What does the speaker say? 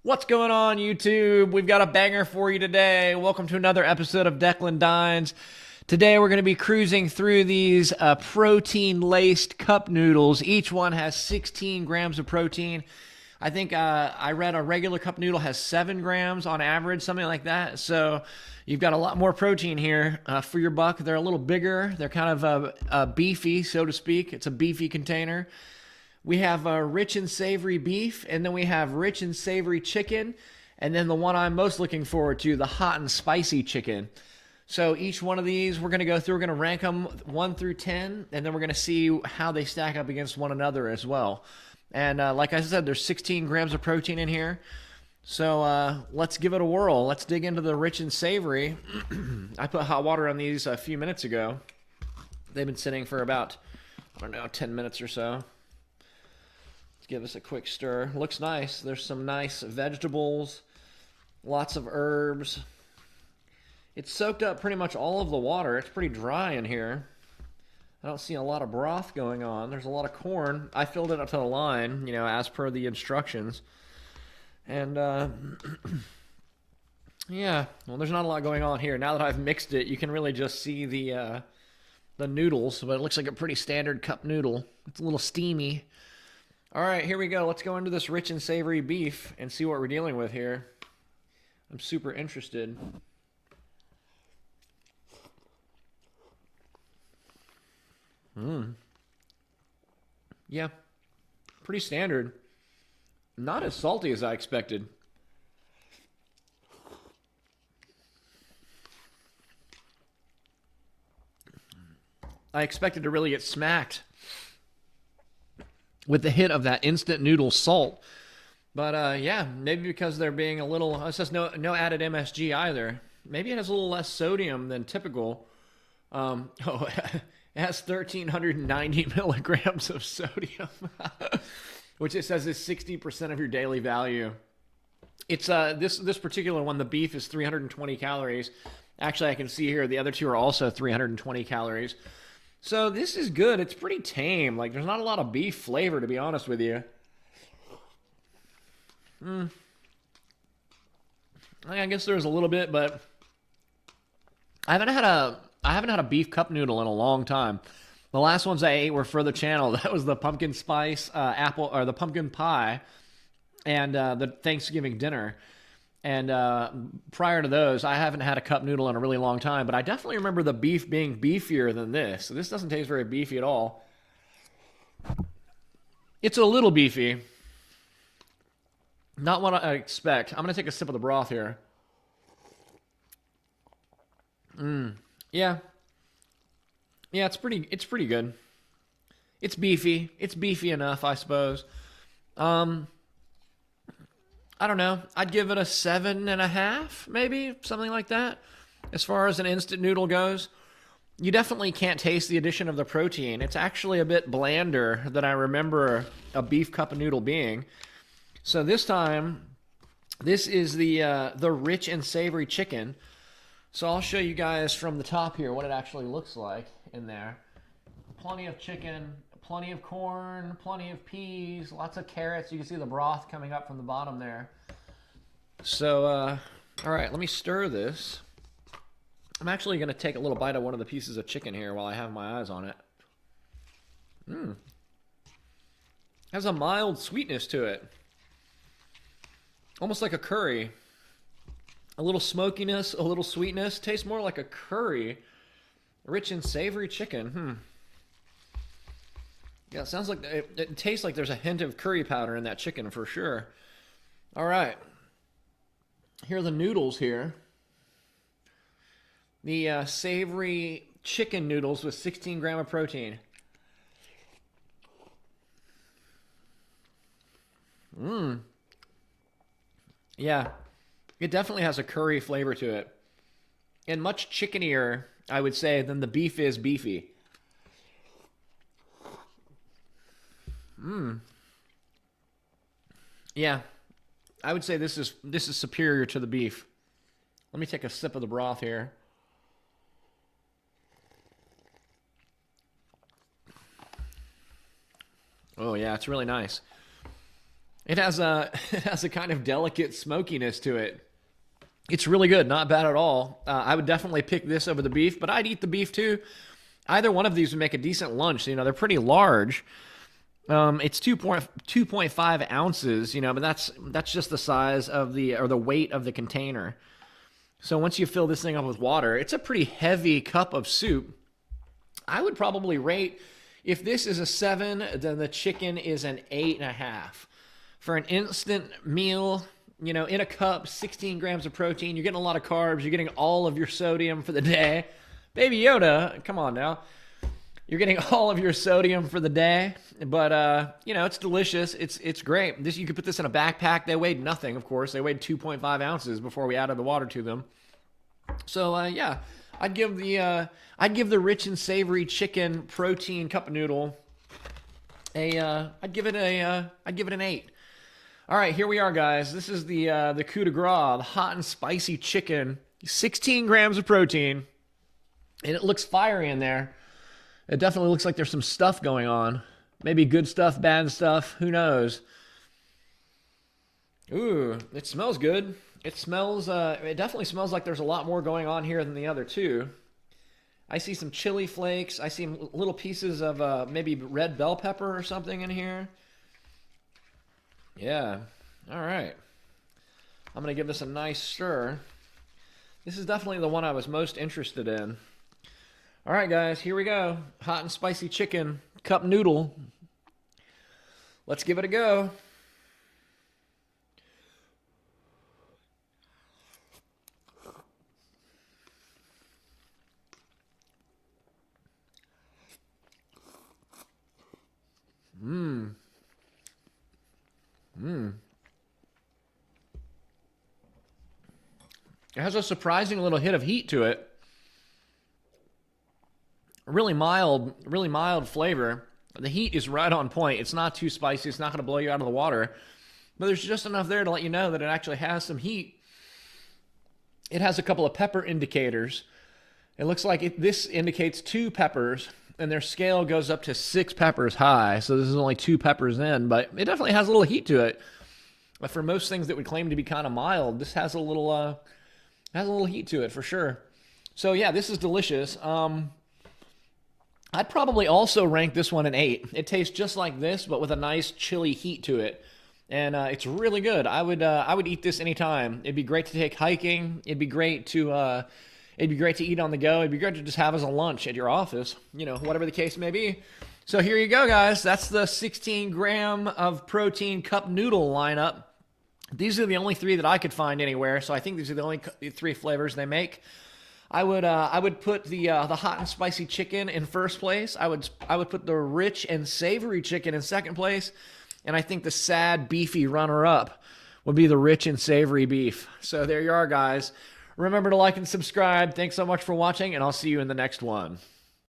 What's going on, YouTube? We've got a banger for you today. Welcome to another episode of Declan Dines. Today we're going to be cruising through these protein-laced cup noodles. Each one has 16 grams of protein. I think I read a regular cup noodle has 7 grams on average, something like that. So you've got a lot more protein here for your buck. They're a little bigger. They're kind of beefy, so to speak. It's a beefy container. We have rich and savory beef, and then we have rich and savory chicken, and then the one I'm most looking forward to, the hot and spicy chicken. So each one of these we're going to go through. We're going to rank them 1 through 10, and then we're going to see how they stack up against one another as well. And like I said, there's 16 grams of protein in here. So let's give it a whirl. Let's dig into the rich and savory. I put hot water on these a few minutes ago. They've been sitting for about, 10 minutes or so. Give us a quick stir. Looks nice. There's some nice vegetables, lots of herbs. It's soaked up pretty much all of the water. It's pretty dry in here. I don't see a lot of broth going on. There's a lot of corn. I filled it up to the line, as per the instructions. And, yeah, well, there's not a lot going on here. Now that I've mixed it, you can really just see the noodles, but it looks like a pretty standard cup noodle. It's a little steamy. All right, here we go. Let's go into this rich and savory beef and see what we're dealing with here. I'm super interested. Yeah, pretty standard. Not as salty as I expected. I expected to really get smacked with the hit of that instant noodle salt. But yeah, maybe because they're being a little, it says no added MSG either. Maybe it has a little less sodium than typical. It has 1,390 milligrams of sodium, which it says is 60% of your daily value. It's this particular one, the beef is 320 calories. Actually, I can see here the other two are also 320 calories. So this is good. It's pretty tame. Like, there's not a lot of beef flavor, to be honest with you. I guess there's a little bit, but I haven't had a beef cup noodle in a long time. The last ones I ate were for the channel. That was the pumpkin spice apple, or the pumpkin pie, and the Thanksgiving dinner. And prior to those, I haven't had a cup noodle in a really long time, but I definitely remember the beef being beefier than this. So this doesn't taste very beefy at all. It's a little beefy. Not what I expect. I'm going to take a sip of the broth here. Yeah. Yeah, it's pretty good. It's beefy. It's beefy enough, I suppose. I don't know. I'd give it a 7.5, maybe, something like that. As far as an instant noodle goes, you definitely can't taste the addition of the protein. It's actually a bit blander than I remember a beef cup of noodle being. So this time, this is the rich and savory chicken. So I'll show you guys from the top here what it actually looks like in there. Plenty of chicken, plenty of corn, plenty of peas, lots of carrots. You can see the broth coming up from the bottom there. So, all right, let me stir this. I'm actually going to take a little bite of one of the pieces of chicken here while I have my eyes on it. Has a mild sweetness to it. Almost like a curry. A little smokiness, a little sweetness. Tastes more like a curry. Rich and savory chicken. Yeah, it sounds like it tastes like there's a hint of curry powder in that chicken for sure. All right. Here are the noodles here. The savory chicken noodles with 16 grams of protein. Yeah, it definitely has a curry flavor to it. And much chickenier, I would say, than the beef is beefy. Yeah, I would say this is superior to the beef. Let me take a sip of the broth here. Oh yeah, it's really nice. It has a it has a kind of delicate smokiness to it. It's really good, not bad at all. I would definitely pick this over the beef, but I'd eat the beef too. Either one of these would make a decent lunch. You know, they're pretty large. It's 2.5 ounces, you know, but that's just the size of the weight of the container. So once you fill this thing up with water, it's a pretty heavy cup of soup. I would probably rate, if this is a 7, then the chicken is an 8.5. For an instant meal, you know, in a cup, 16 grams of protein, you're getting a lot of carbs, you're getting all of your sodium for the day. Baby Yoda, come on now. You're getting all of your sodium for the day, but you know, it's delicious. It's great. You could put this in a backpack. They weighed nothing, of course. They weighed 2.5 ounces before we added the water to them. So yeah, I'd give the rich and savory chicken protein cup noodle I'd give it an 8. All right, here we are, guys. This is the coup de grace, the hot and spicy chicken, 16 grams of protein, and it looks fiery in there. It definitely looks like there's some stuff going on. Maybe good stuff, bad stuff. Who knows? Ooh, it smells good. It definitely smells like there's a lot more going on here than the other two. I see some chili flakes. I see little pieces of maybe red bell pepper or something in here. Yeah. All right. I'm going to give this a nice stir. This is definitely the one I was most interested in. All right, guys, here we go. Hot and spicy chicken cup noodle. Let's give it a go. It has a surprising little hit of heat to it. Really mild flavor. The heat is right on point. It's not too spicy. It's not going to blow you out of the water. But there's just enough there to let you know that it actually has some heat. It has a couple of pepper indicators. It looks like this indicates 2 peppers, and their scale goes up to 6 peppers high. So this is only 2 peppers in, but it definitely has a little heat to it. But for most things that would claim to be kind of mild, this has a little heat to it for sure. So yeah, this is delicious. I'd probably also rank this one an 8. It tastes just like this, but with a nice chili heat to it. And it's really good. I would eat this anytime. It'd be great to take hiking. It'd be great to eat on the go. It'd be great to just have as a lunch at your office, you know, whatever the case may be. So here you go, guys. That's the 16 gram of protein cup noodle lineup. These are the only 3 that I could find anywhere. So I think these are the only 3 flavors they make. I would put the hot and spicy chicken in first place. I would put the rich and savory chicken in second place, and I think the sad beefy runner-up would be the rich and savory beef. So there you are, guys. Remember to like and subscribe. Thanks so much for watching, and I'll see you in the next one.